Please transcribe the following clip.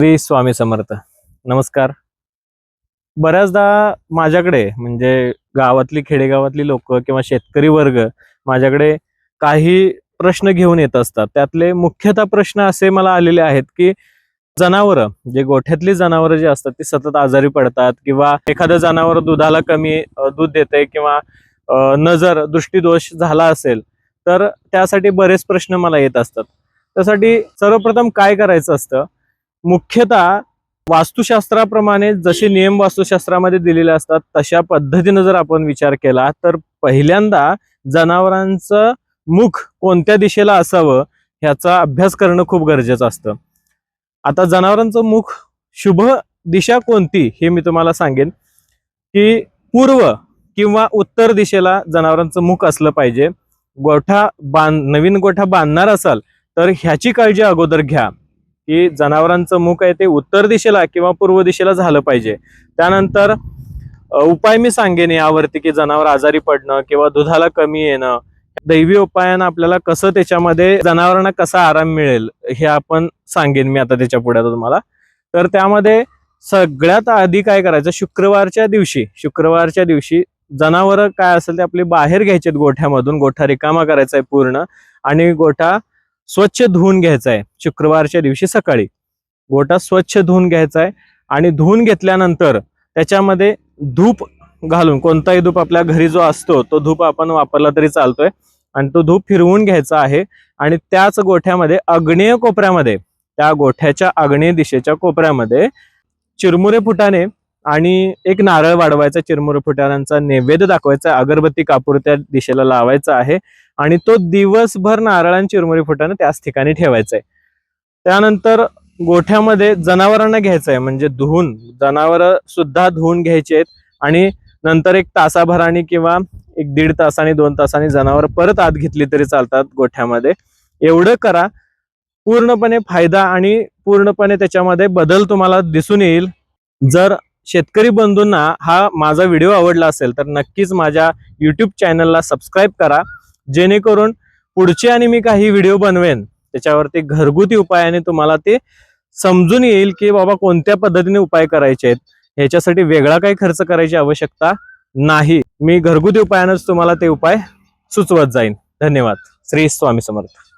श्री स्वामी समर्थ. नमस्कार. बऱ्याचदा माझ्याकडे म्हणजे गावातली खेडेगावातली लोक किंवा शेतकरी वर्ग माझ्याकडे काही प्रश्न घेऊन येत असतात. त्यातले मुख्यतः प्रश्न असे मला आलेले आहेत की जनावरं जे गोठ्यातली जनावरं जी असतात ती सतत आजारी पडतात किंवा एखादं जनावर दुधाला कमी दूध देते किंवा नजर दृष्टीदोष झाला असेल तर त्यासाठी बरेच प्रश्न मला येत असतात. त्यासाठी सर्वप्रथम काय करायचं असतं, मुख्यतः वास्तुशास्त्राप्रमाणे जसे नियम वास्तुशास्त्रामध्ये दिलेले असतात तशा पद्धतीने जर आपण विचार केला तर पहिल्यांदा जनावरांचं मुख कोणत्या दिशेला असावं ह्याचा अभ्यास करणं खूप गरजेचं असतं. आता जनावरांचं मुख शुभ दिशा कोणती हे मी तुम्हाला सांगेन की पूर्व किंवा उत्तर दिशेला जनावरांचं मुख असलं पाहिजे. नवीन गोठा बांधणार असाल तर ह्याची काळजी अगोदर घ्या की जनावरांचं मुख आहे ते उत्तर दिशेला किंवा पूर्व दिशेला झालं पाहिजे. त्यानंतर उपाय मी सांगेन यावरती की जनावर आजारी पडणं किंवा दुधाला कमी येणं, दैवी उपायानं आपल्याला कसं त्याच्यामध्ये जनावरांना कसा आराम मिळेल हे आपण सांगेन मी आता त्याच्या पुढे तुम्हाला. तर त्यामध्ये सगळ्यात आधी काय करायचं, शुक्रवारच्या दिवशी जनावर काय असेल ते आपले बाहेर घ्यायचेत गोठ्यामधून. गोठा रिकामा करायचा आहे पूर्ण आणि गोठा स्वच्छ धुवून घ्यायचा आहे. शुक्रवारच्या दिवशी सकाळी गोठा स्वच्छ धुवून घ्यायचा आहे आणि धुवून घेतल्यानंतर त्याच्यामध्ये धूप घालून, कोणताही धूप आपल्या घरी जो असतो तो धूप आपण वापरला तरी चालतोय, आणि तो धूप फिरवून घ्यायचा आहे. आणि त्याच गोठ्यामध्ये आग्नेय कोपऱ्यामध्ये, त्या गोठ्याच्या आग्नेय दिशेच्या कोपऱ्यामध्ये चिरमुरे फुटाणे आणि एक नारळ वाढवायचा, चिरमुरे फुटाण्यांचा नैवेद्य दाखवायचा, अगरबत्ती कापूर त्या दिशेला लावायचा आहे आणि तो दिवसभर नारळ आणि चिरमुरे फुटाणे त्याच ठिकाणी ठेवायचा आहे. त्यानंतर गोठ्यामध्ये जनावरांना घ्यायचं आहे, म्हणजे धुवून जनावर सुद्धा धुवून घ्यायचे आहेत आणि नंतर एक तासाभराने किंवा एक 1.5 तासाने 2 तासाने जनावर परत आत घेतली तरी चालतात गोठ्यामध्ये. एवढं करा, पूर्णपणे फायदा आणि पूर्णपणे त्याच्यामध्ये बदल तुम्हाला दिसून येईल. जर शेतकरी बंधूंना हा माझा व्हिडिओ आवडला असेल तर नक्कीच माझ्या YouTube चॅनलला सबस्क्राईब करा, जेणेकरून पुढचे आणि मी काही व्हिडिओ बनवेन त्याच्यावरती घरगुती उपायाने तुम्हाला ते समजून येईल की बाबा कोणत्या पद्धतीने उपाय करायचे आहेत. ह्याच्यासाठी वेगळा काही खर्च करायची आवश्यकता नाही. मी घरगुती उपायानेच तुम्हाला ते उपाय सुचवत जाईन. धन्यवाद. श्री स्वामी समर्थ.